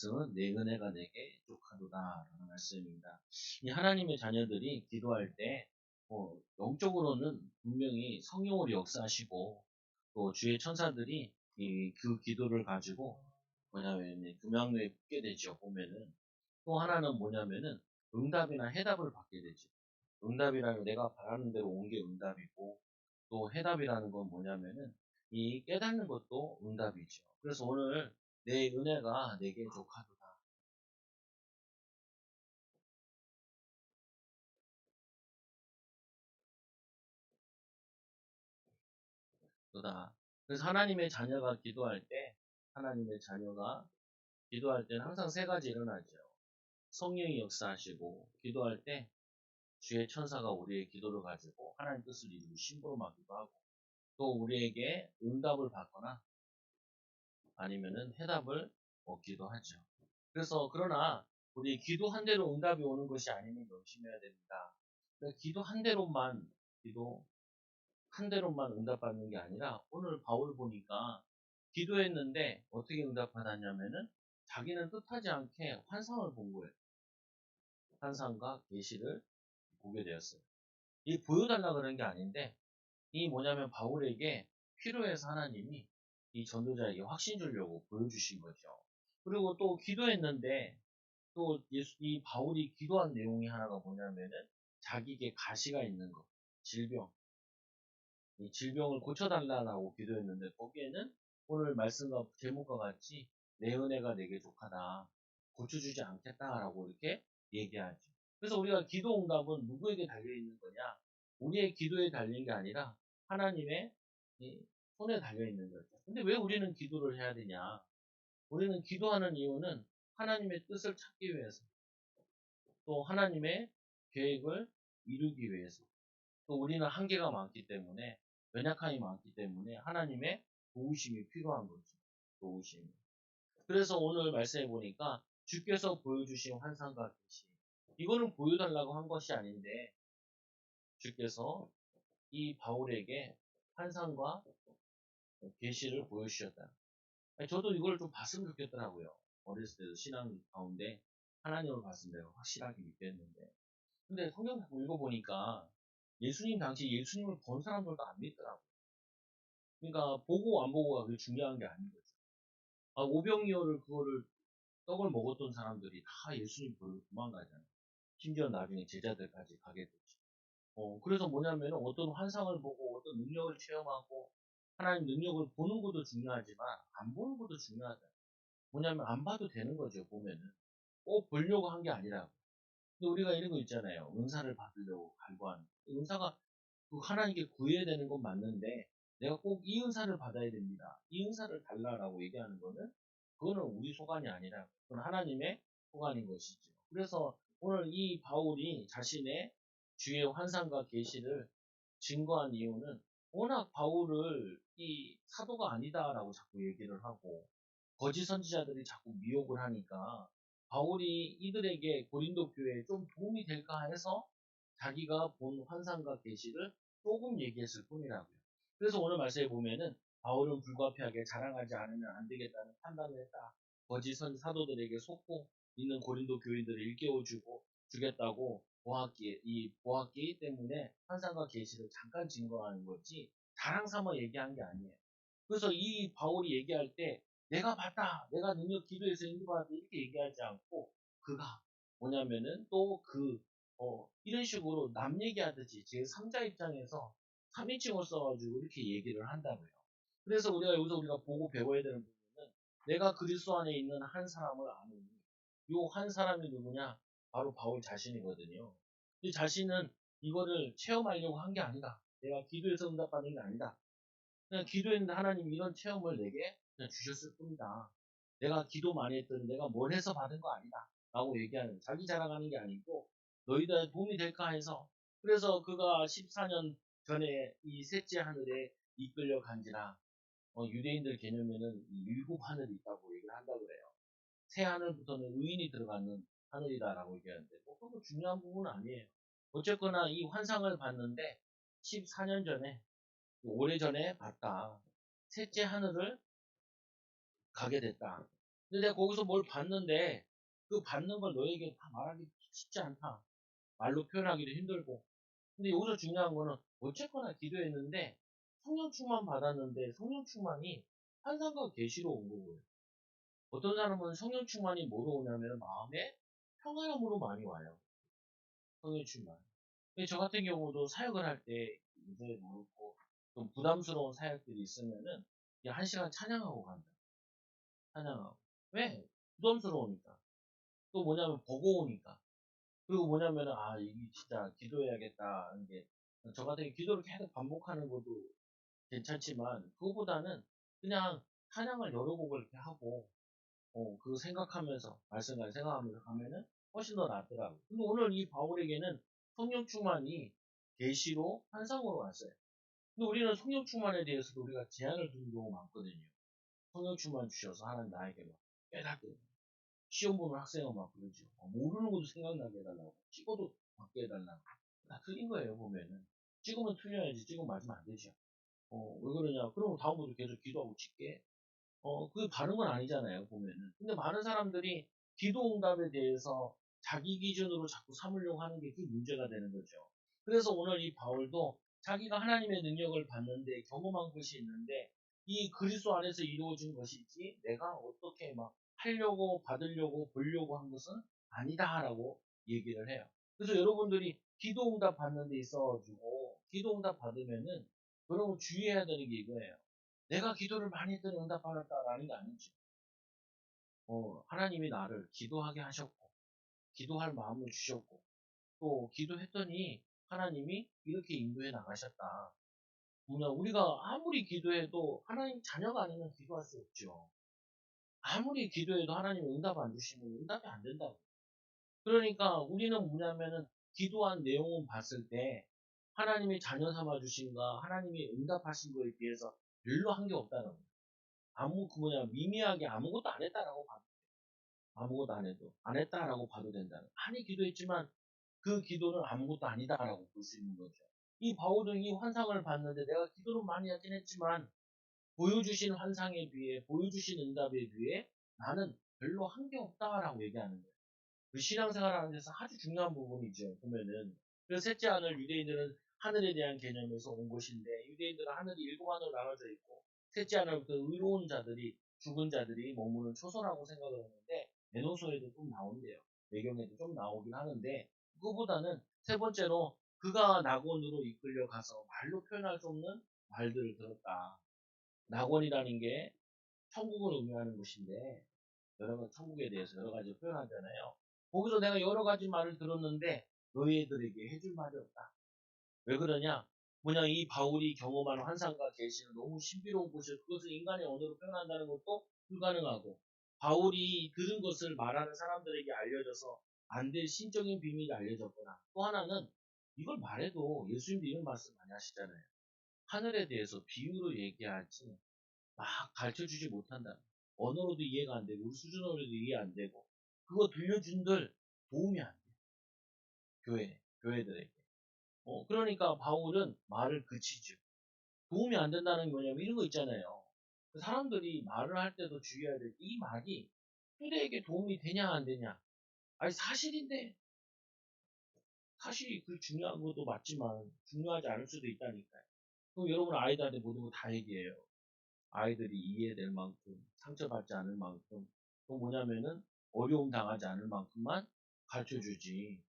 말씀은 내 은혜가 내게 족하도다라는 말씀입니다. 이 하나님의 자녀들이 기도할 때 영적으로는 분명히 성령으로 역사하시고 또 주의 천사들이 그 기도를 가지고 뭐냐면 금양로에 붙게 되죠. 보면은 또 하나는 뭐냐면은 응답이나 해답을 받게 되죠. 응답이라는 내가 바라는 대로 온 게 응답이고 또 해답이라는 건 뭐냐면은 이 깨닫는 것도 응답이죠. 그래서 오늘 내 은혜가 내게 족하도다. 도다. 그래서 하나님의 자녀가 기도할 때 하나님의 자녀가 기도할 때는 항상 세 가지 일어나죠. 성령이 역사하시고 기도할 때 주의 천사가 우리의 기도를 가지고 하나님 뜻을 이루고 심부름하기도 하고 또 우리에게 응답을 받거나 아니면은 해답을 얻기도 하죠. 그래서 그러나 우리 기도 한 대로 응답이 오는 것이 아니면 명심해야 됩니다. 그러니까 기도 한 대로만 응답받는 게 아니라 오늘 바울 보니까 기도했는데 어떻게 응답받았냐면은 자기는 뜻하지 않게 환상을 본 거예요. 환상과 계시를 보게 되었어요. 이 보여달라 그런 게 아닌데 이 뭐냐면 바울에게 필요해서 하나님이 이 전도자에게 확신 주려고 보여주신 거죠. 그리고 또 기도했는데 또 이 바울이 기도한 내용이 하나가 뭐냐면은 자기에게 가시가 있는 것, 질병. 이 질병을 고쳐달라고 기도했는데 거기에는 오늘 말씀과 제목과 같이 내 은혜가 내게 족하다. 고쳐주지 않겠다라고 이렇게 얘기하죠. 그래서 우리가 기도 응답은 누구에게 달려있는 거냐? 우리의 기도에 달린 게 아니라 하나님의 이 손에 달려있는 거죠. 근데 왜 우리는 기도를 해야 되냐? 우리는 기도하는 이유는 하나님의 뜻을 찾기 위해서 또 하나님의 계획을 이루기 위해서 또 우리는 한계가 많기 때문에 연약함이 많기 때문에 하나님의 도우심이 필요한 거죠. 도우심. 그래서 오늘 말씀해 보니까 주께서 보여주신 환상과 계시. 이거는 보여달라고 한 것이 아닌데 주께서 이 바울에게 환상과 계시를 보여주셨다. 저도 이걸 좀 봤으면 좋겠더라고요. 어렸을 때도 신앙 가운데 하나님을 봤으면 내가 확실하게 믿겠는데. 근데 성경 자꾸 읽어보니까 예수님 당시 예수님을 본 사람들도 안 믿더라고요. 그러니까 보고 안 보고가 그게 중요한 게 아닌 거죠. 오병이어를 그거를 떡을 먹었던 사람들이 다 예수님 보고 도망가잖아요. 심지어 나중에 제자들까지 가게 되죠. 그래서 뭐냐면 어떤 환상을 보고 어떤 능력을 체험하고 하나님 능력을 보는 것도 중요하지만 안 보는 것도 중요하다. 뭐냐면 안 봐도 되는 거죠. 보면은 꼭 보려고 한 게 아니라. 근데 우리가 이런 거 있잖아요. 은사를 받으려고 갈구하는. 은사가 하나님께 구해야 되는 건 맞는데 내가 꼭 이 은사를 받아야 됩니다. 이 은사를 달라라고 얘기하는 거는 그거는 우리 소관이 아니라 그건 하나님의 소관인 것이죠. 그래서 오늘 이 바울이 자신의 주의 환상과 계시를 증거한 이유는 워낙 바울을 이 사도가 아니다라고 자꾸 얘기를 하고 거짓 선지자들이 자꾸 미혹을 하니까 바울이 이들에게 고린도 교회에 좀 도움이 될까 해서 자기가 본 환상과 계시를 조금 얘기했을 뿐이라고요. 그래서 오늘 말씀에 보면은 바울은 불가피하게 자랑하지 않으면 안 되겠다는 판단을 했다. 거짓 선 사도들에게 속고 있는 고린도 교인들을 일깨워주고 주겠다고 보았기 때문에 환상과 계시를 잠깐 증거하는 거지 자랑 삼아 얘기한 게 아니에요. 그래서 이 바울이 얘기할 때 내가 봤다, 내가 능력 기도해서 인도받았다 이렇게 얘기하지 않고 그가 뭐냐면은 이런 식으로 남 얘기하듯이 제3자 입장에서 3인칭을 써가지고 이렇게 얘기를 한다고요. 그래서 우리가 보고 배워야 되는 부분은 내가 그리스도 안에 있는 한 사람을 아느니 이 한 사람이 누구냐? 바로 바울 자신이거든요. 이 자신은 이거를 체험하려고 한 게 아니다. 내가 기도해서 응답받는 게 아니다. 그냥 기도했는데 하나님이 이런 체험을 내게 그냥 주셨을 뿐이다. 내가 기도 많이 했더니 내가 뭘 해서 받은 거 아니다. 라고 얘기하는, 자기 자랑하는 게 아니고 너희들 도움이 될까 해서. 그래서 그가 14년 전에 이 셋째 하늘에 이끌려 간지라 유대인들 개념에는 일곱 하늘이 있다고 얘기를 한다고 그래요. 새 하늘부터는 의인이 들어가는 하늘이다라고 얘기하는데 그거 중요한 부분은 아니에요. 어쨌거나 이 환상을 봤는데 14년 전에 오래전에 봤다. 셋째 하늘을 가게 됐다. 근데 내가 거기서 뭘 봤는데 그 받는 걸 너에게 다 말하기 쉽지 않다. 말로 표현하기도 힘들고. 근데 여기서 중요한 거는 어쨌거나 기도했는데 성령 충만 받았는데 성령 충만이 환상과 계시로 온 거고요. 어떤 사람은 성령 충만이 뭐로 오냐면 마음의 평안함으로 많이 와요. 성령 충만. 근데 저 같은 경우도 사역을 할 때 이제 모르고 좀 부담스러운 사역들이 있으면은 그냥 1시간 찬양하고 간다. 찬양하고. 왜? 부담스러우니까. 또 뭐냐면 버거우니까. 그리고 뭐냐면은 아 이게 진짜 기도해야겠다 하는 게 저 같은 경우 기도를 계속 반복하는 것도 괜찮지만 그거보다는 그냥 찬양을 여러 곡을 이렇게 하고 그거 생각하면서 말씀을 생각하면서 가면은 훨씬 더 낫더라고. 근데 오늘 이 바울에게는 성령 충만이 계시로 환상으로 왔어요. 근데 우리는 성령 충만에 대해서도 우리가 제한을 두는 경우가 많거든요. 성령 충만 주셔서 하나님 나에게 막 깨닫게 시험 보는 학생은 막 그러죠. 모르는 것도 생각나게 해달라고. 찍어도 받게 해달라고. 다 틀린 거예요, 보면은. 찍으면 틀려야지, 찍으면 맞으면 안 되죠. 왜 그러냐. 그러면 다음부터 계속 기도하고 찍게. 그게 바른 건 아니잖아요, 보면은. 근데 많은 사람들이 기도 응답에 대해서 자기 기준으로 자꾸 삼으려고 하는 게 그 문제가 되는 거죠. 그래서 오늘 이 바울도 자기가 하나님의 능력을 받는데 경험한 것이 있는데 이 그리스도 안에서 이루어진 것이지 내가 어떻게 막 하려고 받으려고 보려고 한 것은 아니다라고 얘기를 해요. 그래서 여러분들이 기도 응답 받는 데 있어가지고 기도 응답 받으면은 여러분 주의해야 되는 게 이거예요. 내가 기도를 많이 했더니 응답받았다라는 게 아니죠. 하나님이 나를 기도하게 하셨고, 기도할 마음을 주셨고, 또 기도했더니 하나님이 이렇게 인도해 나가셨다. 뭐냐, 우리가 아무리 기도해도 하나님 자녀가 아니면 기도할 수 없죠. 아무리 기도해도 하나님 응답 안 주시면 응답이 안 된다고. 그러니까 우리는 뭐냐면은 기도한 내용을 봤을 때 하나님이 자녀 삼아 주신가, 하나님이 응답하신 거에 비해서 별로 한 게 없다는 거예요. 그 뭐냐, 미미하게 아무것도 안 했다라고 봐도, 아무것도 안 해도, 안 했다라고 봐도 된다는. 많이 기도했지만 그 기도는 아무것도 아니다라고 볼 수 있는 거죠. 이 바울은 이 환상을 봤는데 내가 기도를 많이 하긴 했지만 보여주신 환상에 비해, 보여주신 응답에 비해 나는 별로 한 게 없다라고 얘기하는 거예요. 그 신앙생활하는 데서 아주 중요한 부분이죠. 보면은. 그래서 셋째 하늘, 유대인들은 하늘에 대한 개념에서 온 것인데, 유대인들은 하늘이 일곱 하늘로 나눠져 있고, 셋째 하늘부터 의로운 자들이, 죽은 자들이 머무는 초소라고 생각을 했는데, 에노소에도 좀 나온대요. 외경에도 좀 나오긴 하는데, 그거보다는 세 번째로, 그가 낙원으로 이끌려 가서 말로 표현할 수 없는 말들을 들었다. 낙원이라는 게 천국을 의미하는 것인데, 여러 가지 천국에 대해서 여러 가지 표현하잖아요. 거기서 내가 여러 가지 말을 들었는데 너희들에게 해줄 말이 없다. 왜 그러냐? 뭐냐 이 바울이 경험한 환상과 계시는 너무 신비로운 것을 그것을 인간의 언어로 표현한다는 것도 불가능하고 바울이 들은 것을 말하는 사람들에게 알려져서 안 될 신적인 비밀이 알려졌거나 또 하나는 이걸 말해도 예수님도 이런 말씀 많이 하시잖아요. 하늘에 대해서 비유로 얘기하지 막 가르쳐 주지 못한다. 언어로도 이해가 안 되고, 우리 수준어로도 이해 안 되고, 그거 들려준들 도움이 안 돼. 교회들에게. 그러니까 바울은 말을 그치죠. 도움이 안 된다는 게 뭐냐면 이런 거 있잖아요. 사람들이 말을 할 때도 주의해야 될 게 이 말이 후대에게 도움이 되냐 안 되냐. 아니 사실인데 사실이 그 중요한 것도 맞지만 중요하지 않을 수도 있다니까요. 그럼 여러분 아이들한테 모든 거 다 얘기해요. 아이들이 이해될 만큼, 상처받지 않을 만큼, 또 뭐냐면은 어려움 당하지 않을 만큼만 가르쳐 주지.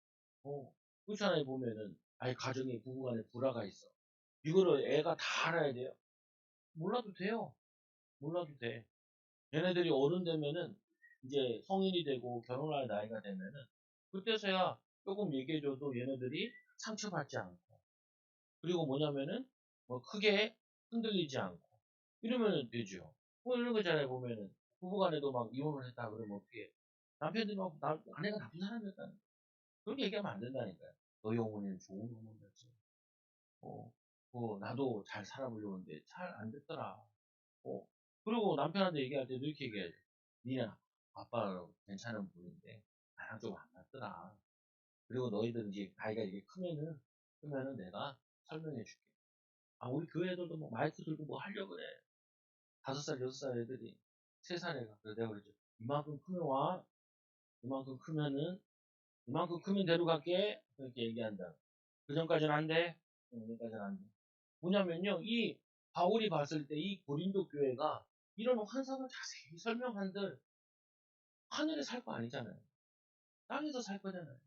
그렇잖아요, 보면은. 아예 가정에, 부부간에 불화가 있어. 이거를 애가 다 알아야 돼요. 몰라도 돼요. 몰라도 돼. 얘네들이 어른 되면은, 이제 성인이 되고 결혼할 나이가 되면은, 그때서야 조금 얘기해줘도 얘네들이 상처받지 않고, 그리고 뭐냐면은, 뭐 크게 흔들리지 않고, 이러면 되죠. 뭐 이런 거 있잖아요, 보면은. 부부간에도 막 이혼을 했다 그러면 어떻게 해? 남편들이 막, 아내가 나쁜 사람이었다는 그렇게 얘기하면 안 된다니까요. 너희 어머니는 좋은 어머니였지. 어, 나도 잘 살아보려고 했는데 잘 안 됐더라. 어, 그리고 남편한테 얘기할 때도 이렇게 얘기해야지. 니네 아빠 괜찮은 분인데 나랑 좀 안 맞더라. 그리고 너희들 이제 나이가 이게 크면은 내가 설명해 줄게. 우리 교회 애들도 뭐 마이크 들고 뭐 하려고 그래. 5살, 6살 애들이 3살 애가. 그래서 내가 그러죠. 이만큼 크면 와. 이만큼 크면은, 이만큼 크면 데려갈게. 그렇게 얘기한다. 그 전까지는 안 돼. 여기까지는 안 돼. 뭐냐면요, 이 바울이 봤을 때 이 고린도 교회가 이런 환상을 자세히 설명한들 하늘에 살 거 아니잖아요. 땅에서 살 거잖아요.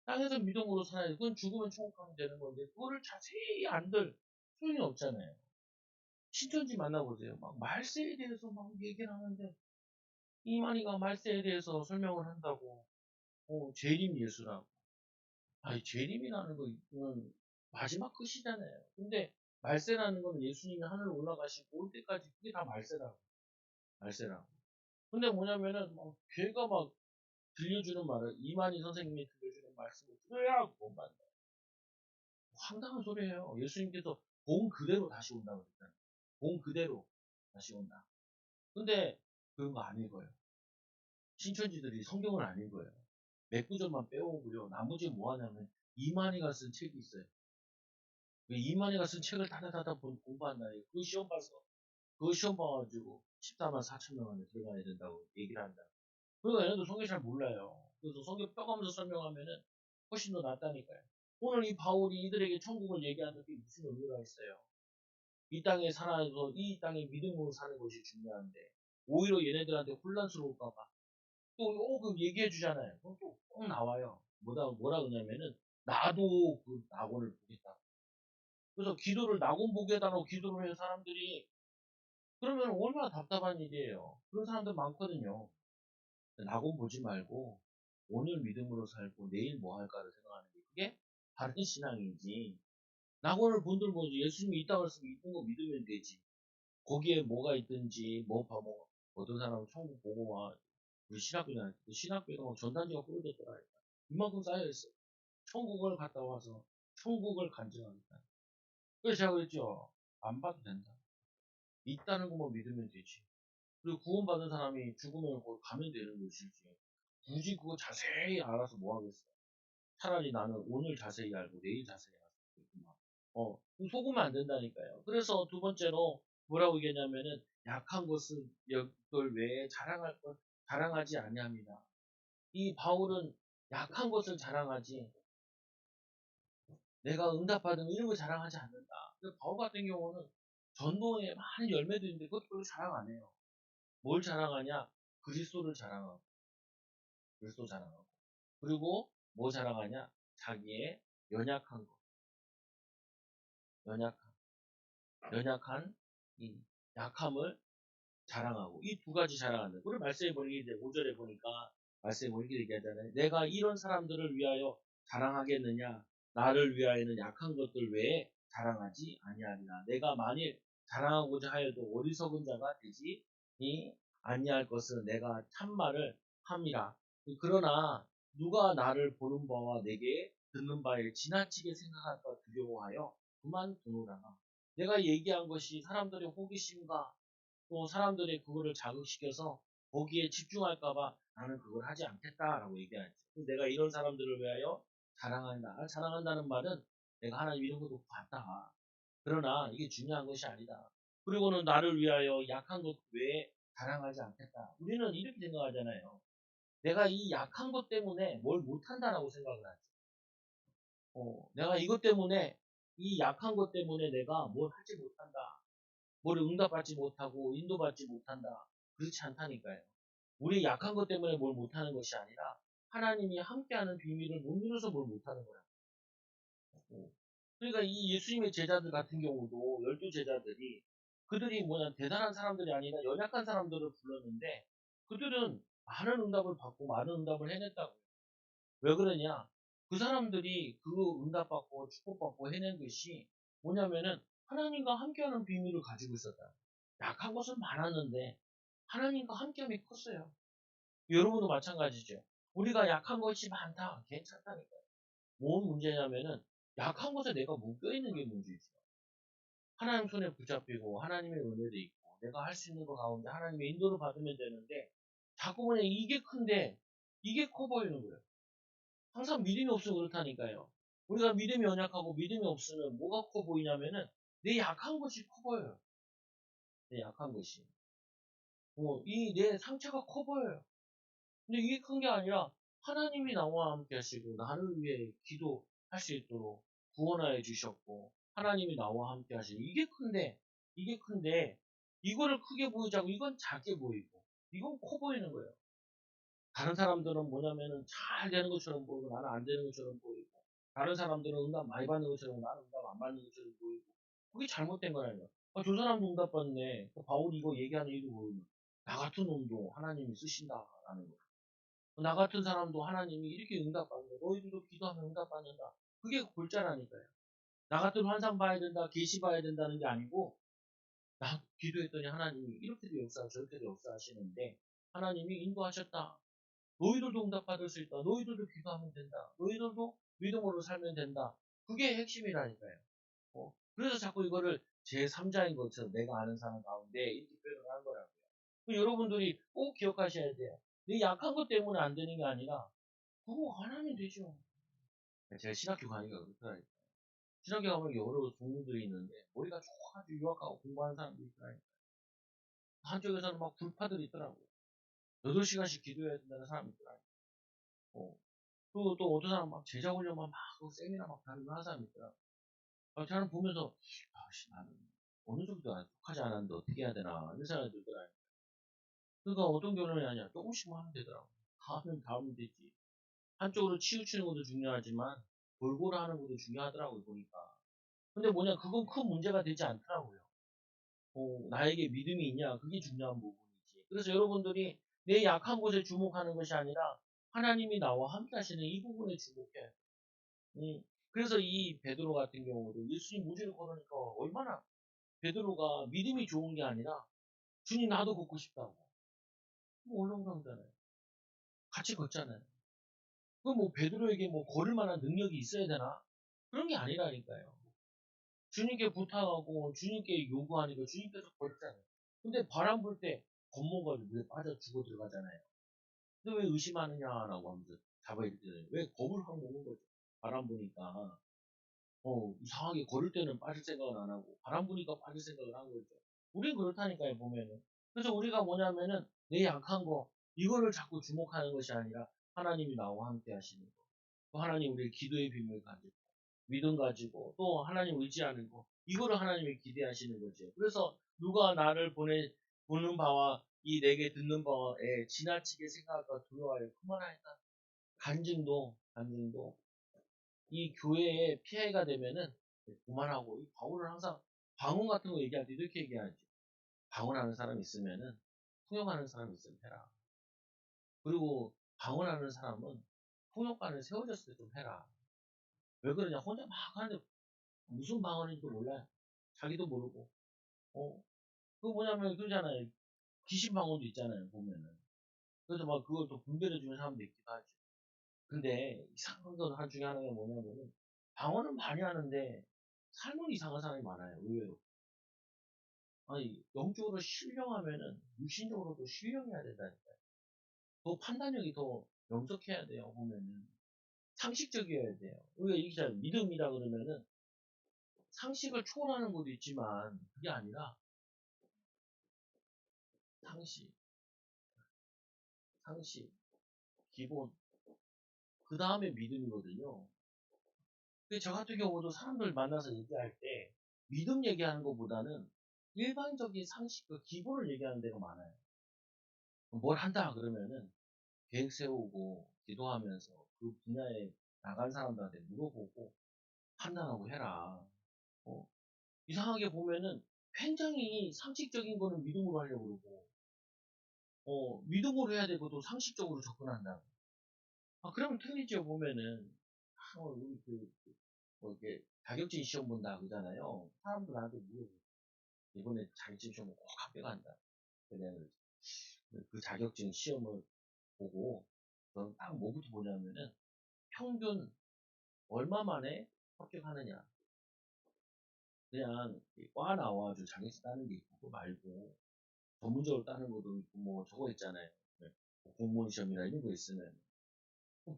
땅에서 믿음으로 살아야 돼. 그건 죽으면 천국 가면 되는 건데 그거를 자세히 안들 소용이 없잖아요. 신천지 만나보세요. 막 말세에 대해서 막 얘기를 하는데 이만희가 말세에 대해서 설명을 한다고 재림 예수라고. 아니 재림이라는 거는 마지막 끝이잖아요. 근데 말세라는 건 예수님이 하늘 올라가시고 올 때까지 그게 다 말세라고. 말세라고. 근데 뭐냐면은 막 걔가 막 들려주는 말을 이만희 선생님이 들려주는 말씀을 들어야 구원받는다. 황당한 소리예요. 예수님께서 본 그대로 다시 온다고 그랬잖아요. 본 그대로 다시 온다. 근데 그런 거 안 읽어요. 신천지들이 성경을 안 읽어요. 몇 구절만 빼오고요. 나머지 뭐 하냐면 이만희가 쓴 책이 있어요. 그 이만희가 쓴 책을 다다다다 공부한다. 그 시험 봐서 그 시험 봐가지고 14만 4천 명 안에 들어가야 된다고 얘기를 한다. 그러니까 얘네도 성경 잘 몰라요. 그래서 성경 펴가면서 설명하면은 훨씬 더 낫다니까요. 오늘 이 바울이 이들에게 천국을 얘기하는 게 무슨 의미가 있어요? 이 땅에 살아서 이 땅에 믿음으로 사는 것이 중요한데 오히려 얘네들한테 혼란스러울까봐 그 얘기해 주잖아요. 그럼 또 꼭 나와요. 뭐라 그러냐면은 나도 그 낙원을 보겠다. 그래서 기도를 낙원 보게 해달라고 기도를 해요 사람들이. 그러면 얼마나 답답한 일이에요. 그런 사람들 많거든요. 낙원 보지 말고 오늘 믿음으로 살고 내일 뭐 할까를 생각하는 게 그게 바른 신앙이지. 낙원을 본들 뭐지 예수님이 있다고 했으면 있는 거 믿으면 되지. 거기에 뭐가 있든지 뭐 어떤 사람은 천국 보고 와 우리 신학교 다닐 때 신학교에서 막 전단지가 뿌려졌더라. 이만큼 쌓여있어. 천국을 갔다 와서 천국을 간증하겠다. 그래서 제가 그랬죠. 안 봐도 된다. 있다는 것만 믿으면 되지. 그리고 구원받은 사람이 죽으면 거기 가면 되는 것이지. 굳이 그거 자세히 알아서 뭐 하겠어. 차라리 나는 오늘 자세히 알고 내일 자세히 알고. 속으면 안 된다니까요. 그래서 두 번째로 뭐라고 얘기했냐면은 약한 것을 걸 외에 자랑하지 아니합니다. 이 바울은 약한 것을 자랑하지 내가 응답받은 이런 거 자랑하지 않는다. 바울 같은 경우는 전도에 많은 열매도 있는데 그것 별로 자랑 안 해요. 뭘 자랑하냐? 그리스도를 자랑하고 그리스도 자랑하고 그리고 뭐 자랑하냐? 자기의 연약한 것, 연약한 이 약함을 자랑하고 이 두 가지 자랑한다. 그걸 말씀해 보니까 이제 5절에 보니까 말씀해 보니까 얘기하잖아요. 내가 이런 사람들을 위하여 자랑하겠느냐? 나를 위하여는 약한 것들 외에 자랑하지 아니하리라. 내가 만일 자랑하고자 하여도 어리석은 자가 되지 아니할 것은 내가 참말을 함이라. 그러나 누가 나를 보는 바와 내게 듣는 바에 지나치게 생각할까 두려워하여 그만 두노라. 내가 얘기한 것이 사람들의 호기심과 또 사람들이 그거를 자극시켜서 거기에 집중할까봐 나는 그걸 하지 않겠다라고 얘기하죠. 내가 이런 사람들을 위하여 자랑한다. 자랑한다는 말은 내가 하나님 이런 것도 봤다. 그러나 이게 중요한 것이 아니다. 그리고는 나를 위하여 약한 것 외에 자랑하지 않겠다. 우리는 이렇게 생각하잖아요. 내가 이 약한 것 때문에 뭘 못한다라고 생각을 하죠. 내가 이것 때문에 이 약한 것 때문에 내가 뭘 하지 못한다. 뭘 응답받지 못하고 인도받지 못한다. 그렇지 않다니까요. 우리 약한 것 때문에 뭘 못하는 것이 아니라 하나님이 함께하는 비밀을 못 누려서 뭘 못하는 거야. 그러니까 이 예수님의 제자들 같은 경우도 12제자들이 그들이 뭐냐 대단한 사람들이 아니라 연약한 사람들을 불렀는데 그들은 많은 응답을 받고 많은 응답을 해냈다고. 왜 그러냐? 그 사람들이 그 응답받고 축복받고 해낸 것이 뭐냐면은 하나님과 함께하는 비밀을 가지고 있었다. 약한 것은 많았는데 하나님과 함께함이 컸어요. 여러분도 마찬가지죠. 우리가 약한 것이 많다. 괜찮다니까요. 뭔 문제냐면은 약한 것에 내가 묶여있는 게 문제죠. 하나님 손에 붙잡히고 하나님의 은혜도 있고 내가 할 수 있는 것 가운데 하나님의 인도를 받으면 되는데 자꾸 그냥 이게 큰데 이게 커 보이는 거예요. 항상 믿음이 없으면 그렇다니까요. 우리가 믿음이 연약하고 믿음이 없으면 뭐가 커 보이냐면은 내 약한 것이 커 보여요. 내 약한 것이. 이 내 상처가 커 보여요. 근데 이게 큰 게 아니라 하나님이 나와 함께 하시고 나를 위해 기도할 수 있도록 구원하여 주셨고 하나님이 나와 함께 하시고 이게 큰데 이거를 크게 보이지 않고 이건 작게 보이고 이건 커 보이는 거예요. 다른 사람들은 뭐냐면은 잘 되는 것처럼 보이고 나는 안 되는 것처럼 보이고 다른 사람들은 응답 많이 받는 것처럼 나는 응답 안 받는 것처럼 보이고 그게 잘못된 거라니까. 저 사람도 응답 받네. 바울이 이거 얘기하는 이유도 모르면 나 같은 놈도 하나님이 쓰신다라는 거. 나 같은 사람도 하나님이 이렇게 응답받는다. 너희들도 기도하면 응답받는다. 그게 골자라니까요. 나 같은 환상 봐야 된다, 계시 봐야 된다는 게 아니고 나 기도했더니 하나님이 이렇게도 역사하고 저렇게도 역사하시는데 하나님이 인도하셨다. 너희들도 응답받을 수 있다. 너희들도 기도하면 된다. 너희들도 믿음으로 살면 된다. 그게 핵심이라니까요. 그래서 자꾸 이거를 제3자인 것처럼 내가 아는 사람 가운데 이렇게 표현을 하는 거라고요. 여러분들이 꼭 기억하셔야 돼요. 내 약한 것 때문에 안 되는 게 아니라 그거 안 하면 되죠. 제가 신학교 가니까 그렇더라고요. 신학교 가면 여러 종류들이 있는데 머리가 좋아가지고 유학하고 공부하는 사람들이 있더라고요. 한쪽에서는 막 불파들이 있더라고요. 8시간씩 기도해야 된다는 사람이 있더라고요. 어. 그리고 또 어떤 사람은 막 제자 훈련만 막 하고 세미나 막 다니고 하는 사람이 있더라고요. 저는 보면서 아씨 나는 어느 정도 속하지 않았는데 어떻게 해야 되나 이런 생각이 들더라고요. 그러니까 어떤 결론이 아니야. 조금씩만 하면 되더라고요. 다 하면 되지. 한쪽으로 치우치는 것도 중요하지만 골고루 하는 것도 중요하더라고요 보니까. 근데 뭐냐 그건 큰 문제가 되지 않더라고요. 나에게 믿음이 있냐 그게 중요한 부분이지. 그래서 여러분들이 내 약한 곳에 주목하는 것이 아니라 하나님이 나와 함께 하시는 이 부분에 주목해. 그래서 이 베드로 같은 경우도 예수님 무지를 걸으니까 얼마나 베드로가 믿음이 좋은 게 아니라 주님 나도 걷고 싶다고. 뭐 얼렁뚱땅잖아요. 같이 걷잖아요. 뭐 베드로에게 뭐 걸을 만한 능력이 있어야 되나? 그런 게 아니라니까요. 주님께 부탁하고 주님께 요구하니까 주님께서 걷잖아요. 근데 바람 불 때 겁먹어가지고 물에 빠져 죽어 들어가잖아요. 근데 왜 의심하느냐라고 하면서 잡아야 되잖아요. 왜 겁을 확 먹는 거죠. 바람 부니까. 이상하게 걸을 때는 빠질 생각을 안 하고 바람 부니까 빠질 생각을 한 거죠. 우린 그렇다니까요, 보면은. 그래서 우리가 뭐냐면은 내 약한 거 이거를 자꾸 주목하는 것이 아니라 하나님이 나와 함께 하시는 거. 또 하나님 우리 기도의 비밀 가지고 믿음 가지고 또 하나님 의지하는 거 이거를 하나님이 기대하시는 거죠. 그래서 누가 나를 보는 바와 이 내게 듣는 바에 지나치게 생각과 두려워하여 그만하였다. 간증도 이 교회에 피해가 되면은 그만하고 이 방언을 항상 방언 같은 거 얘기할 때 이렇게 얘기하죠. 방언하는 사람 있으면은 통역하는 사람 있으면 해라. 그리고 방언하는 사람은 통역관을 세워졌을 때 좀 해라. 왜 그러냐? 혼자 막 하는데 무슨 방언인지도 몰라요. 자기도 모르고. 그거 뭐냐면 그러잖아요. 귀신 방언도 있잖아요. 보면은. 그래서 막 그걸 또 분별해 주는 사람도 있기도 하죠. 근데 이상한 건 중에 하나가 뭐냐면은 방언은 많이 하는데 삶은 이상한 사람이 많아요. 의외로. 아니, 영적으로 신령하면은 육신적으로도 신령해야 된다니까요. 더 판단력이 더 명석해야 돼요, 보면은. 상식적이어야 돼요. 우리가 이렇게 믿음이라 그러면은 상식을 초월하는 것도 있지만 그게 아니라 상식, 상식, 기본, 그 다음에 믿음이거든요. 근데 저 같은 경우도 사람들 만나서 얘기할 때 믿음 얘기하는 것보다는 일반적인 상식과 기본을 얘기하는 데가 많아요. 뭘 한다 그러면은 계획 세우고 기도하면서 그 분야에 나간 사람들한테 물어보고 판단하고 해라. 어, 이상하게 보면은 굉장히 상식적인 거는 믿음으로 하려고 그러고, 믿음으로 해야 되고도 상식적으로 접근한다. 그러면 틀리죠, 보면은. 우리 이렇게 자격증 시험 본다 그러잖아요. 사람들 나한테 물어보 이번에 자격증 시험을 꼭 합격한다. 그냥 그 자격증 시험을 보고, 저는 딱 뭐부터 보냐면은 평균 얼마 만에 합격하느냐. 그냥 과 나와가지고 자격증 따는 게 있고, 그거 말고, 전문적으로 따는 것도 있고, 뭐, 저거 있잖아요. 네. 공무원 시험이나 이런 거 있으면.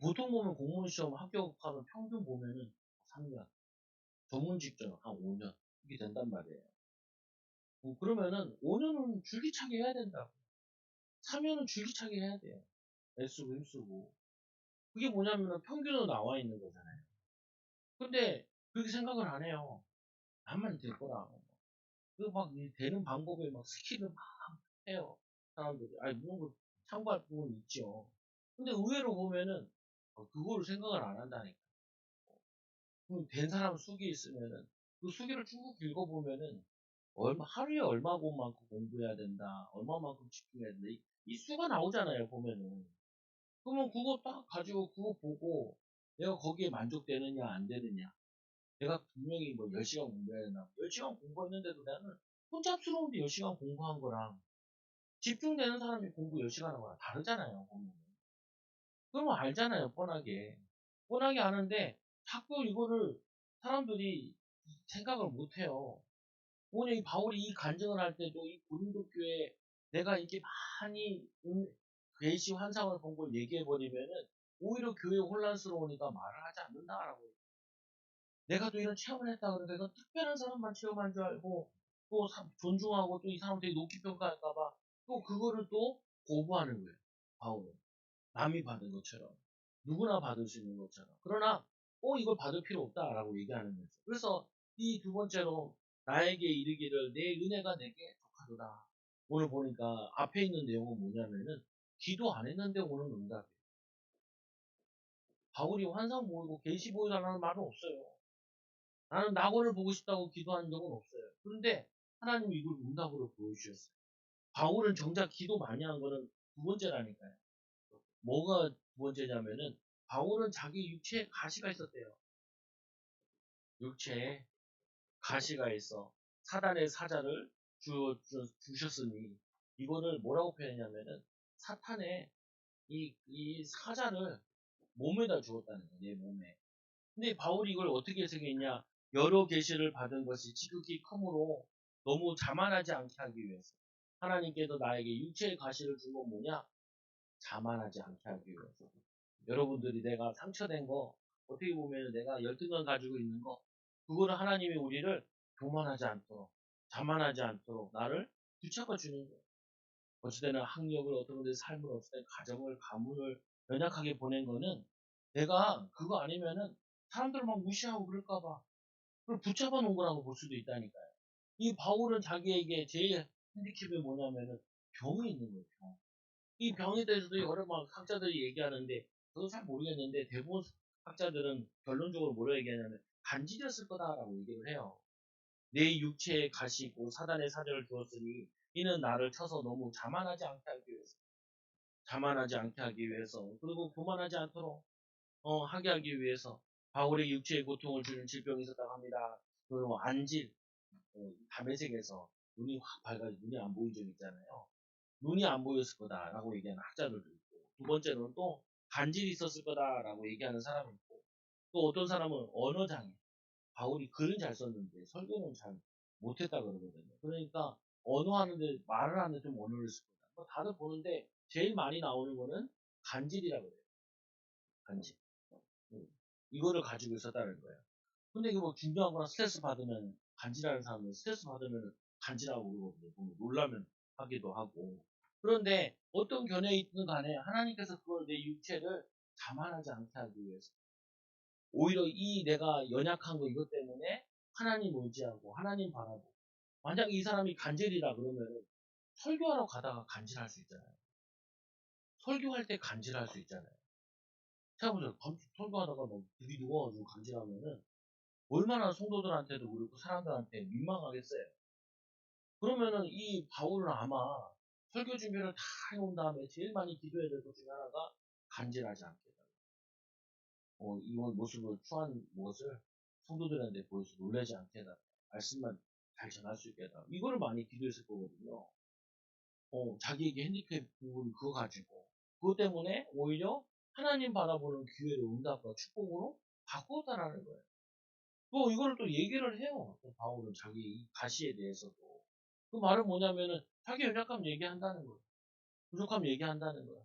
보통 보면 공무원 시험 합격하면 평균 보면은 3년, 전문 직전 한 5년, 이게 된단 말이에요. 그러면은 5년은 줄기차게 해야 된다고. 사면은 줄기차게 해야 돼요. 애쓰고 힘쓰고. 그게 뭐냐면은 평균으로 나와 있는 거잖아요. 근데 그렇게 생각을 안 해요. 나만 될 거라. 그막 되는 방법에 막 스킬을 막 해요. 사람들이. 아니, 물론 그 참고할 부분이 있죠. 근데 의외로 보면은 그거를 생각을 안 한다니까. 된 사람 수기 있으면은 그 수기를 쭉 읽어보면은 하루에 얼마만큼 공부해야 된다. 얼마만큼 집중해야 된다. 이 수가 나오잖아요, 보면은. 그러면 그거 딱 가지고 그거 보고 내가 거기에 만족되느냐, 안 되느냐. 내가 분명히 뭐 10시간 공부해야 되나. 10시간 공부했는데도 나는 혼잡스러운데 10시간 공부한 거랑 집중되는 사람이 공부 10시간 하는 거랑 다르잖아요, 보면. 그러면 알잖아요, 뻔하게. 뻔하게 아는데 자꾸 이거를 사람들이 생각을 못 해요. 뭐냐, 이 바울이 이 간증을 할 때도 이 고린도 교회에 내가 이렇게 많이 계시 환상을 본 걸 얘기해버리면은 오히려 교회 혼란스러우니까 말을 하지 않는다라고. 내가 또 이런 체험을 했다 그러니까 이건 특별한 사람만 체험한 줄 알고 또 존중하고 또 이 사람 되게 높이 평가할까봐 또 그거를 또 거부하는 거예요. 바울은. 남이 받은 것처럼. 누구나 받을 수 있는 것처럼. 그러나 이걸 받을 필요 없다라고 얘기하는 거죠. 그래서 이 두 번째로 나에게 이르기를 내 은혜가 내게 족하도다. 오늘 보니까 앞에 있는 내용은 뭐냐면은 기도 안 했는데 오는 응답이에요. 바울이 환상 보이고 계시 보여달라는 말은 없어요. 나는 낙원을 보고 싶다고 기도한 적은 없어요. 그런데 하나님이 이걸 응답으로 보여주셨어요. 바울은 정작 기도 많이 한 거는 두 번째라니까요. 뭐가 두 번째냐면은 바울은 자기 육체에 가시가 있었대요. 육체에 가시가 있어 사단의 사자를 주셨으니 이거를 뭐라고 표현했냐면은 사탄의 이 사자를 몸에다 주었다는 거예요. 내 몸에. 근데 바울이 이걸 어떻게 해석했냐? 여러 계시를 받은 것이 지극히 크므로 너무 자만하지 않게 하기 위해서. 하나님께서 나에게 육체의 가시를 준 건 뭐냐? 자만하지 않게 하기 위해서. 여러분들이 내가 상처된 거, 어떻게 보면 내가 열등감 가지고 있는 거, 그거를 하나님이 우리를 교만하지 않도록, 자만하지 않도록 나를 붙잡아 주는 거예요. 어찌 때는 학력을 어떤 데 삶을 어찌 때는 가정을, 가문을 연약하게 보낸 거는 내가 그거 아니면은 사람들 막 무시하고 그럴까봐 그걸 붙잡아 놓은 거라고 볼 수도 있다니까요. 이 바울은 자기에게 제일 핸디캡이 뭐냐면은 병이 있는 거예요, 병. 이 병에 대해서도 여러 막 학자들이 얘기하는데 저도 잘 모르겠는데 대부분 학자들은 결론적으로 뭐라 얘기하냐면 간질이었을 거다라고 얘기를 해요. 내 육체에 가시 있고 사단의 사절을 두었으니 이는 나를 쳐서 너무 자만하지 않게 하기 위해서 자만하지 않게 하기 위해서 그리고 교만하지 않도록 하게 하기 위해서 바울의 육체에 고통을 주는 질병이 있었다고 합니다. 그리고 안질 담에색에서 눈이 확 밝아지고 눈이 안 보인 적 있잖아요. 눈이 안 보였을 거다라고 얘기하는 학자들도 있고 두 번째로는 또 간질이 있었을 거다라고 얘기하는 사람이 있고 또 어떤 사람은 언어장애 바울이 글은 잘 썼는데 설교는 잘 못했다 그러거든요. 그러니까 언어하는데 말을 하는데 좀 언어를 쓸 거다. 뭐 다들 보는데 제일 많이 나오는 거는 간질이라고 그래요. 간질. 음, 이거를 가지고 있었다는 거예요. 근데 이게 뭐 중요한 거나 스트레스 받으면 간질하는 사람은 스트레스 받으면 간질하고 그러거든요. 보면 놀라면 하기도 하고. 그런데 어떤 견해에 있든 간에 하나님께서 그걸 내 육체를 자만하지 않게 하기 위해서 오히려 이 내가 연약한 거 이것 때문에 하나님 의지하고 하나님 바라고 만약에 이 사람이 간질이라 그러면은 설교하러 가다가 간질할 수 있잖아요. 설교할 때 간질할 수 있잖아요. 생각해보세요. 설교하다가 막 들이 누워가지고 간질하면은 얼마나 성도들한테도 그렇고 사람들한테 민망하겠어요. 그러면은 이 바울은 아마 설교 준비를 다 해온 다음에 제일 많이 기도해야 될 것 중에 하나가 간질하지 않게 해달라. 이런 모습을 취한 것을 성도들한테 보여서 놀라지 않게 해달라. 말씀만 잘 전할 수 있게 해달라. 이거를 많이 기도했을 거거든요. 자기에게 핸디캡 부분 그거 가지고. 그것 때문에 오히려 하나님 바라보는 기회를 응답과 축복으로 바꾸었다라는 거예요. 또 이거를 또 얘기를 해요. 또 바울은 자기 이 가시에 대해서도. 그 말은 뭐냐면은 자기 연약함 얘기한다는 거예요. 부족함 얘기한다는 거야.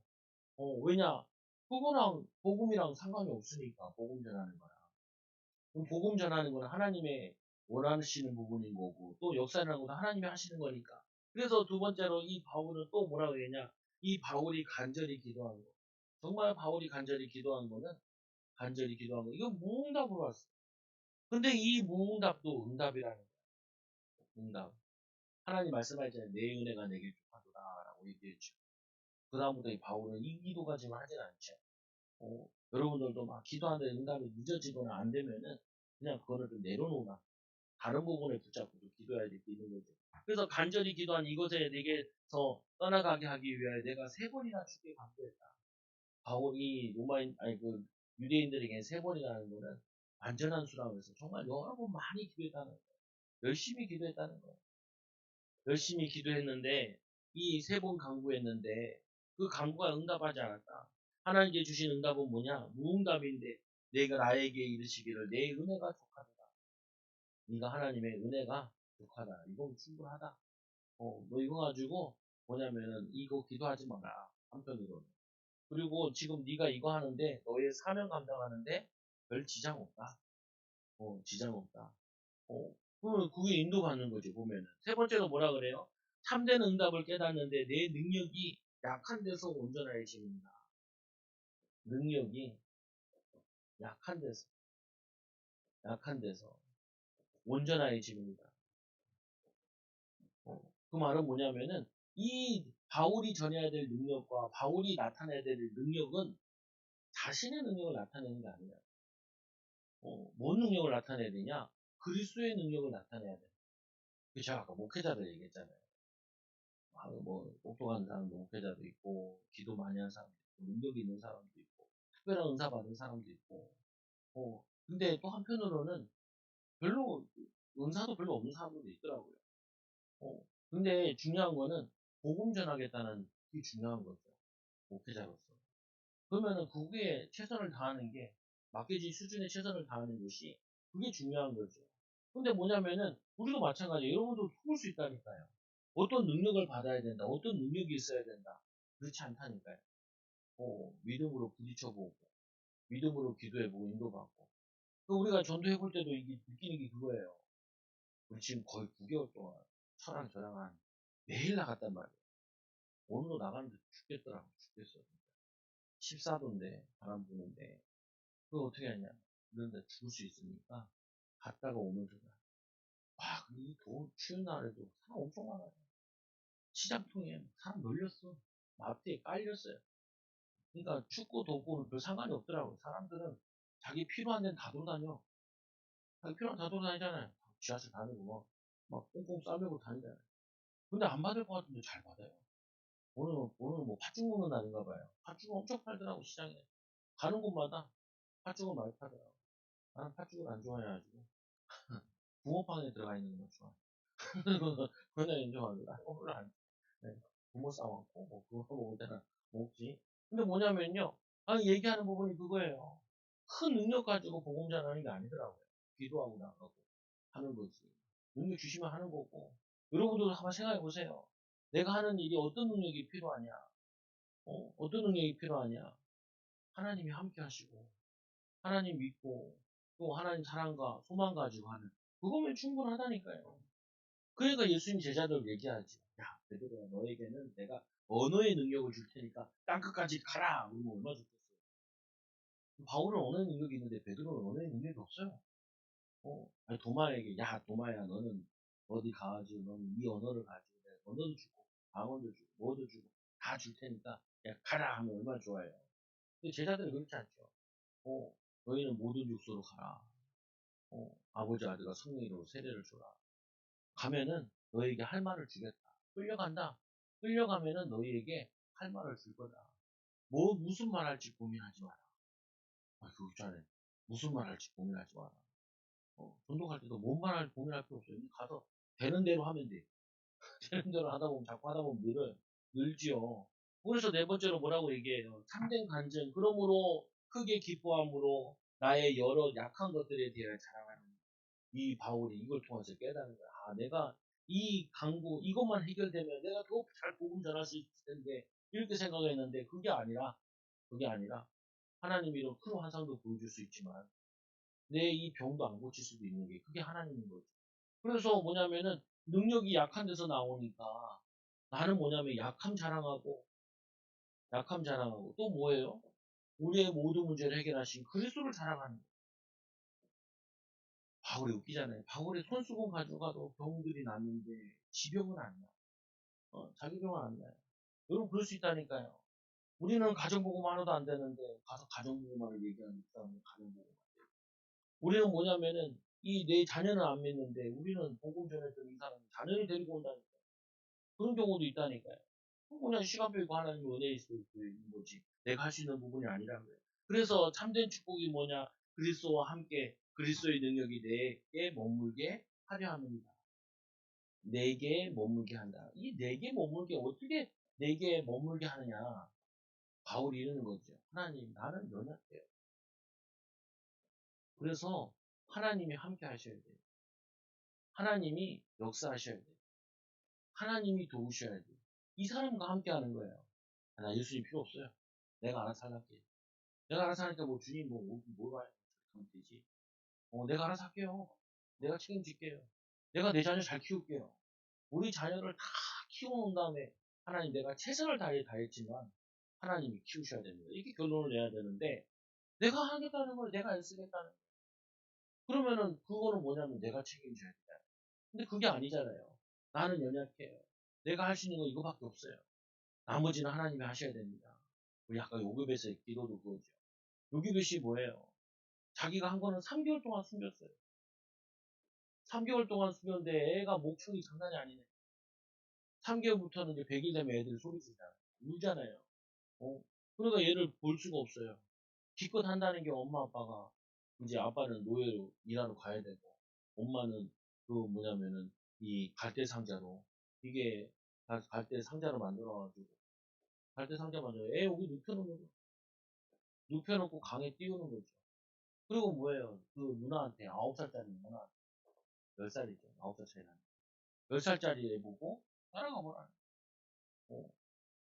왜냐? 그거랑 복음이랑 상관이 없으니까 복음 전하는 거야. 그럼 복음 전하는 건 하나님의 원하시는 부분인 거고 또 역사라는 것도 하나님이 하시는 거니까. 그래서 두 번째로 이 바울은 또 뭐라고 했냐? 이 바울이 간절히 기도한 거. 정말 바울이 간절히 기도한 거는 간절히 기도한 거. 이거 무응답으로 왔어. 근데 이 무응답도 응답이라는 거야. 응답. 하나님 말씀하셨잖아요. 내 은혜가 내게 족하도다라고 얘기했죠. 그 다음부터 이 바울은 이 기도까지만 하진 않죠. 여러분들도 막 기도하는데 응답이 늦어지거나 안 되면은 그냥 그거를 좀 내려놓으라. 다른 부분에 붙잡고도 기도해야 될 게 있는 거죠. 그래서 간절히 기도한 이곳에 내게서 떠나가게 하기 위하여 내가 3번이나 주께 간구했다. 바울이 로마인, 아니 그 유대인들에게 3번이라는 거는 완전한 수라고 해서 정말 여러 번 많이 기도했다는 거예요. 열심히 기도했다는 거예요. 열심히 기도했는데 이 3번 간구했는데 그 간구가 응답하지 않았다. 하나님께 주신 응답은 뭐냐? 무응답인데 내가 나에게 이르시기를 내 은혜가 족하다. 네가 하나님의 은혜가 족하다. 이건 충분하다. 너 이거 가지고 뭐냐면은 이거 기도하지 마라. 한편으로는. 그리고 지금 네가 이거 하는데 너의 사명 감당하는데 별 지장 없다. 지장 없다. 그러면 그게 인도받는 거지 보면은. 세 번째로 뭐라 그래요? 참된 응답을 깨닫는데 내 능력이 약한 데서 온전해집니다. 능력이 약한 데서 약한 데서 온전해집니다. 그 말은 뭐냐면은 이 바울이 전해야 될 능력과 바울이 나타내야 될 능력은 자신의 능력을 나타내는 게 아니야. 뭔 능력을 나타내야 되냐? 그리스도의 능력을 나타내야 돼. 그 제가 아까 목회자들 얘기했잖아요. 뭐 똑똑한 사람도 목회자도 있고 기도 많이 하는 사람도 있고 능력이 있는 사람도 있고 특별한 은사 받은 사람도 있고 근데 또 한편으로는 별로 은사도 별로 없는 사람들도 있더라고요. 근데 중요한 거는 복음 전하겠다는 게 중요한 거죠. 목회자로서. 그러면은 그게 최선을 다하는 게 맡겨진 수준의 최선을 다하는 것이 그게 중요한 거죠. 근데 뭐냐면은 우리도 마찬가지예요. 여러분도 속을 수 있다니까요. 어떤 능력을 받아야 된다. 어떤 능력이 있어야 된다. 그렇지 않다니까요. 믿음으로 부딪혀보고 믿음으로 기도해보고 인도받고 우리가 전도해볼 때도 이게 느끼는 게 그거예요. 우리 지금 거의 9개월 동안 저랑 저랑 한 매일 나갔단 말이에요. 오늘도 나가는데 죽겠더라고. 죽겠어. 14도인데 바람 부는데 그거 어떻게 하냐. 그런데 죽을 수 있으니까 갔다가 오면서 와 근데 이 더운 추운 날에도 사람 엄청 많아요. 시장통에 사람 널렸어. 마트에 깔렸어요. 그러니까 춥고 덥고는 별 상관이 없더라고요. 사람들은 자기 필요한 데는 다 돌아다녀. 자기 필요한 데 다 돌아다니잖아요. 지하철 다니고 막 꽁꽁 싸매고 다니잖아요. 근데 안 받을 것 같은데 잘 받아요. 오늘 뭐 팥죽 먹는 날인가 봐요. 팥죽 엄청 팔더라고 시장에. 가는 곳마다 팥죽을 많이 팔더라고. 나는 팥죽을 안 좋아해가지고 붕어빵에 들어가 있는 것만 좋아해. 그냥 인정하고 나 오늘 안 네. 부모 싸웠고 뭐 그거 먹을 때는 먹지. 근데 뭐냐면요. 아니 얘기하는 부분이 그거예요. 큰 능력 가지고 복음 전하는 게 아니더라고요. 기도하고 나가고 하는 거지. 능력 주시면 하는 거고. 여러분들도 한번 생각해 보세요. 내가 하는 일이 어떤 능력이 필요하냐? 어떤 능력이 필요하냐? 하나님이 함께 하시고 하나님 믿고 또 하나님 사랑과 소망 가지고 하는 그거면 충분하다니까요. 그러니까 예수님 제자들 얘기하지. 야, 베드로야, 너에게는 내가 언어의 능력을 줄 테니까 땅끝까지 가라. 그러면 얼마 좋겠어요. 바울은 언어의 능력이 있는데 베드로는 언어의 능력이 없어요. 아니, 도마에게, 야, 도마야, 너는 어디 가가지고, 너는 이 언어를 가지고, 내가 언어도 주고, 방언도 주고, 뭐도 주고, 다 줄 테니까, 야, 가라 하면 얼마나 좋아요. 근데 제자들은 그렇지 않죠. 너희는 모든 육소로 가라. 아버지 아들과 성령으로 세례를 줘라. 가면은 너에게 할 말을 주겠다. 끌려간다. 끌려가면은 너희에게 할 말을 줄 거다. 무슨 말 할지 고민하지 마라. 그거 있잖아요. 무슨 말 할지 고민하지 마라. 전도 갈 때도 뭔 말 할지 고민할 필요 없어요. 가서 되는 대로 하면 돼. 되는 대로 하다 보면 자꾸 하다 보면 늘지요. 그래서 네 번째로 뭐라고 얘기해요. 참된 간증. 그러므로 크게 기뻐함으로 나의 여러 약한 것들에 대해 자랑하는 이 바울이 이걸 통해서 깨닫는 거야. 내가 이 강구 이것만 해결되면 내가 더 잘 복음 전할 수 있을 텐데 이렇게 생각했는데 그게 아니라 하나님이 이런 큰 환상도 보여줄 수 있지만 내 이 병도 안 고칠 수도 있는 게 그게 하나님인 거죠. 그래서 뭐냐면은 능력이 약한 데서 나오니까 나는 뭐냐면 약함 자랑하고 약함 자랑하고 또 뭐예요? 우리의 모든 문제를 해결하신 그리스도를 자랑하는 거예요. 바울이 웃기잖아요. 바울이 손수건 가져가도 병들이 났는데 지병은 안 나. 자기 병은 안 나요. 여러분 그럴 수 있다니까요. 우리는 가정복음 하나도 안 되는데 가서 가정복음만을 얘기하는 사람은 가정복음. 우리는 뭐냐면은 이 내 자녀는 안 믿는데 우리는 복음 전했던 이 사람이 자녀를 데리고 온다니까. 그런 경우도 있다니까요. 그냥 시간표 있고 하나님 은혜에 있을 수 있는 거지. 내가 할 수 있는 부분이 아니라는 거예요. 그래서 참된 축복이 뭐냐? 그리스도와 함께 그리스도의 능력이 내게 머물게 하려 합니다. 내게 머물게 한다. 이 내게 머물게 어떻게 내게 머물게 하느냐? 바울이 이러는 거죠. 하나님, 나는 연약해요. 그래서 하나님이 함께 하셔야 돼요. 하나님이 역사하셔야 돼요. 하나님이 도우셔야 돼요. 이 사람과 함께 하는 거예요. 나 예수님 필요 없어요. 내가 알아서 할게. 내가 알아서 하니까 뭐 주님 뭐 와요. 하면 되지. 내가 알아서 할게요. 내가 책임질게요. 내가 내 자녀 잘 키울게요. 우리 자녀를 다 키워놓은 다음에 하나님 내가 최선을 다했지만 하나님이 키우셔야 됩니다. 이렇게 결론을 내야 되는데 내가 하겠다는 걸 내가 애쓰겠다는 그러면은 그거는 뭐냐면 내가 책임져야 돼. 근데 그게 아니잖아요. 나는 연약해요. 내가 할 수 있는 건 이거밖에 없어요. 나머지는 하나님이 하셔야 됩니다. 우리 아까 요괴벳의 기도도 그거죠. 요괴벳이 뭐예요? 자기가 한 거는 3개월 동안 숨겼어요. 3개월 동안 숨겼는데 애가 목축이 장난이 아니네. 3개월부터는 이제 100일 되면 애들이 소리 지잖아요. 울잖아요. 그러니까 얘를 볼 수가 없어요. 기껏 한다는 게 엄마 아빠가 이제 아빠는 노예로 일하러 가야 되고 엄마는 그 뭐냐면은 이 갈대 상자로 이게 갈대 상자로 만들어가지고 갈대 상자 만들어 애 여기 눕혀놓는 거 눕혀놓고 강에 띄우는 거죠. 그리고 뭐예요? 그 누나한테 9살짜리 누나 10살이죠. 9살 차이 나는 10살짜리 애 보고 따라가 보라. 어.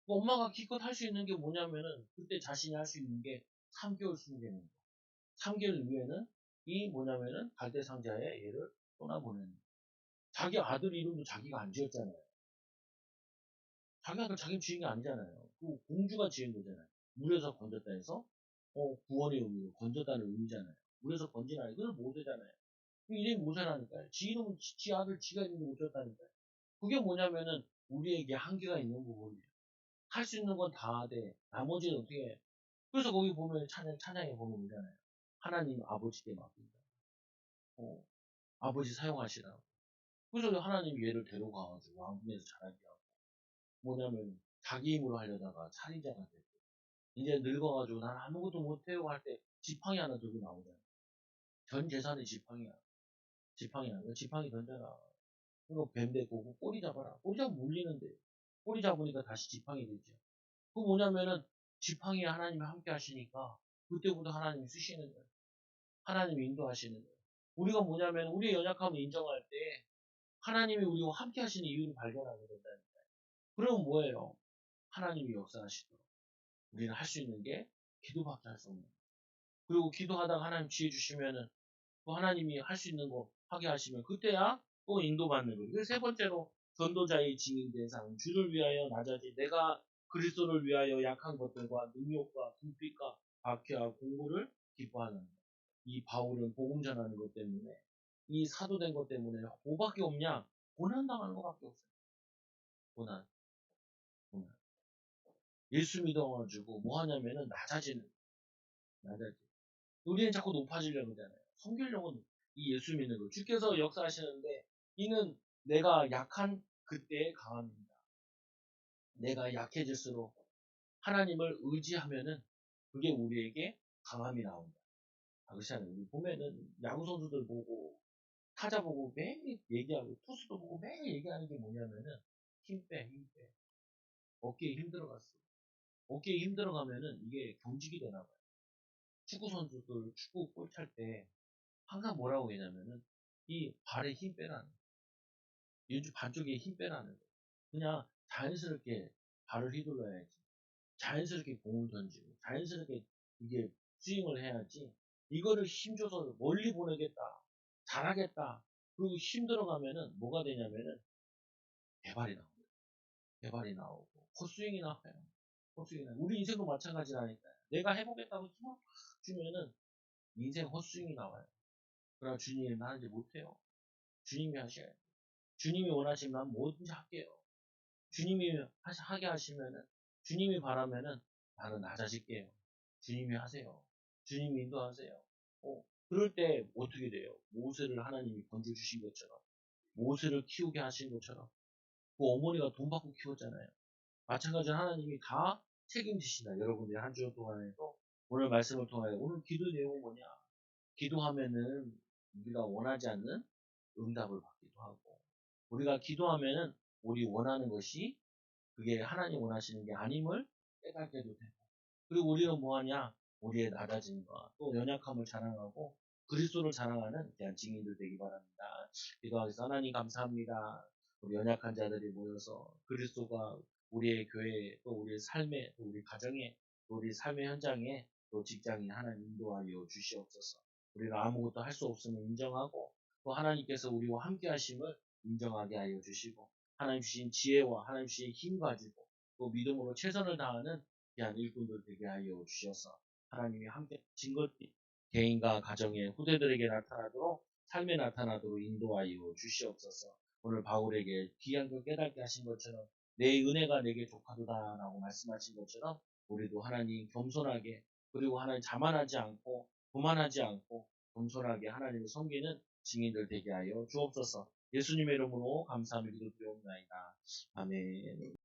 그 엄마가 기껏 할 수 있는 게 뭐냐면은 그때 자신이 할 수 있는 게 3개월 숨기는 거. 3개월 이후에는 이 뭐냐면은 갈대 상자에 얘를 떠나보내는 거. 자기 아들 이름도 자기가 안 지었잖아요. 자기 아들 자기 지은 게 아니잖아요. 그 공주가 지은 거잖아요. 물에서 건졌다 해서 구원의 의미로 건졌다는 의미잖아요. 물에서 건지나 이걸 모세잖아요. 이름이 모세라니까요. 지 이름은 지 아들 지가 있는데 못 졌다니까요. 그게 뭐냐면은 우리에게 한계가 있는 부분이에요. 할 수 있는 건 다 돼. 나머지는 어떻게 해? 그래서 거기 보면 찬양에 보면 있잖아요. 하나님 아버지께 맡긴다. 어, 아버지 사용하시라고. 그래서 하나님 얘를 데려가가지고 왕궁에서 자라게 하고 뭐냐면 자기 힘으로 하려다가 살인자가 됐고 이제 늙어가지고 난 아무것도 못해요 할 때 지팡이 하나 들고 나오잖아요. 전 재산이 지팡이야. 지팡이야. 지팡이 던져라. 이거 뱀 데리고 꼬리 잡아라. 꼬리 잡으면 물리는데 꼬리 잡으니까 다시 지팡이 되죠. 그 뭐냐면은 지팡이에 하나님이 함께 하시니까 그때부터 하나님이 쓰시는 거예요. 하나님이 인도하시는 거예요. 우리가 뭐냐면 우리의 연약함을 인정할 때 하나님이 우리와 함께 하시는 이유를 발견하게 된다니까요. 그러면 뭐예요? 하나님이 역사하시도록 우리는 할 수 있는 게 기도밖에 할 수 없는 거예요. 그리고 기도하다가 하나님 지혜 주시면은 또 하나님이 할 수 있는 거 하게 하시면 그때야 또 인도받는 거예요. 그래서 세 번째로 전도자의 증인 대상 주를 위하여 낮아지 내가 그리스도를 위하여 약한 것들과 능력과 궁핍과 박해와 공고를 기뻐하는 거예요. 이 바울은 복음 전하는 것 때문에 이 사도된 것 때문에 뭐밖에 없냐? 고난 당하는 것밖에 없어요. 고난, 고난. 예수 믿어가지고 뭐 하냐면은 낮아지는, 낮아지. 우리는 자꾸 높아지려고 하잖아요. 섬기려고 이 예수 믿는 거. 주께서 역사하시는데 이는 내가 약한 그때의 강함입니다. 내가 약해질수록 하나님을 의지하면은 그게 우리에게 강함이 나온다. 그렇잖아요. 우리 보면은 야구 선수들 보고 타자 보고 매일 얘기하고 투수도 보고 매일 얘기하는 게 뭐냐면은 힘 빼, 힘 빼. 어깨에 힘들어갔어. 어깨에 힘들어가면은 이게 경직이 되나 봐요. 축구 선수들 축구 골 찰 때 항상 뭐라고 하냐면은 이 발에 힘 빼라는 거예요. 왼쪽 반쪽에 힘 빼라는 거예요. 그냥 자연스럽게 발을 휘둘러야지. 자연스럽게 공을 던지고 자연스럽게 이게 스윙을 해야지. 이거를 힘줘서 멀리 보내겠다. 잘하겠다. 그리고 힘들어가면은 뭐가 되냐면은 개발이 나옵니다. 개발이 나오고 헛스윙이 나와요. 헛스윙이나. 우리 인생도 마찬가지라니까요. 내가 해보겠다고 힘을 주면은 인생 헛스윙이 나와요. 그러나 주님은 하지 못해요. 주님이 하셔야 돼요. 주님이 원하시면 난 뭐든지 할게요. 주님이 하게 하시면은, 주님이 바라면은 나는 낮아질게요. 주님이 하세요. 주님이 인도하세요. 그럴 때 어떻게 돼요? 모세를 하나님이 건져주신 것처럼, 모세를 키우게 하신 것처럼, 그 어머니가 돈 받고 키웠잖아요. 마찬가지로 하나님이 다 책임지신다. 여러분들이 한 주 동안에도 오늘 말씀을 통하여 오늘 기도 내용은 뭐냐? 기도하면은 우리가 원하지 않는 응답을 받기도 하고, 우리가 기도하면은 우리 원하는 것이 그게 하나님 원하시는 게 아님을 깨닫게도 되고, 그리고 우리는 뭐하냐? 우리의 낮아짐과 또 연약함을 자랑하고 그리스도를 자랑하는 귀한 증인들 되기 바랍니다. 기도하겠습니다. 하나님 감사합니다. 우리 연약한 자들이 모여서 그리스도가 우리의 교회에 또 우리의 삶에 또 우리 가정에 또 우리 삶의 현장에 또 직장에 하나님 인도하여 주시옵소서. 우리가 아무것도 할 수 없음을 인정하고 또 하나님께서 우리와 함께 하심을 인정하게 하여 주시고 하나님 주신 지혜와 하나님 주신 힘 가지고 또 믿음으로 최선을 다하는 귀한 일꾼들 되게 하여 주셔서 하나님이 함께 하신 것이 개인과 가정의 후대들에게 나타나도록 삶에 나타나도록 인도하여 주시옵소서. 오늘 바울에게 귀한 걸 깨닫게 하신 것처럼 내 은혜가 내게 족하도다라고 말씀하신 것처럼 우리도 하나님 겸손하게 그리고 하나님 자만하지 않고 교만하지 않고 겸손하게 하나님을 섬기는 증인들 되게 하여 주옵소서. 예수님의 이름으로 감사하며 기도드리옵나이다. 아멘.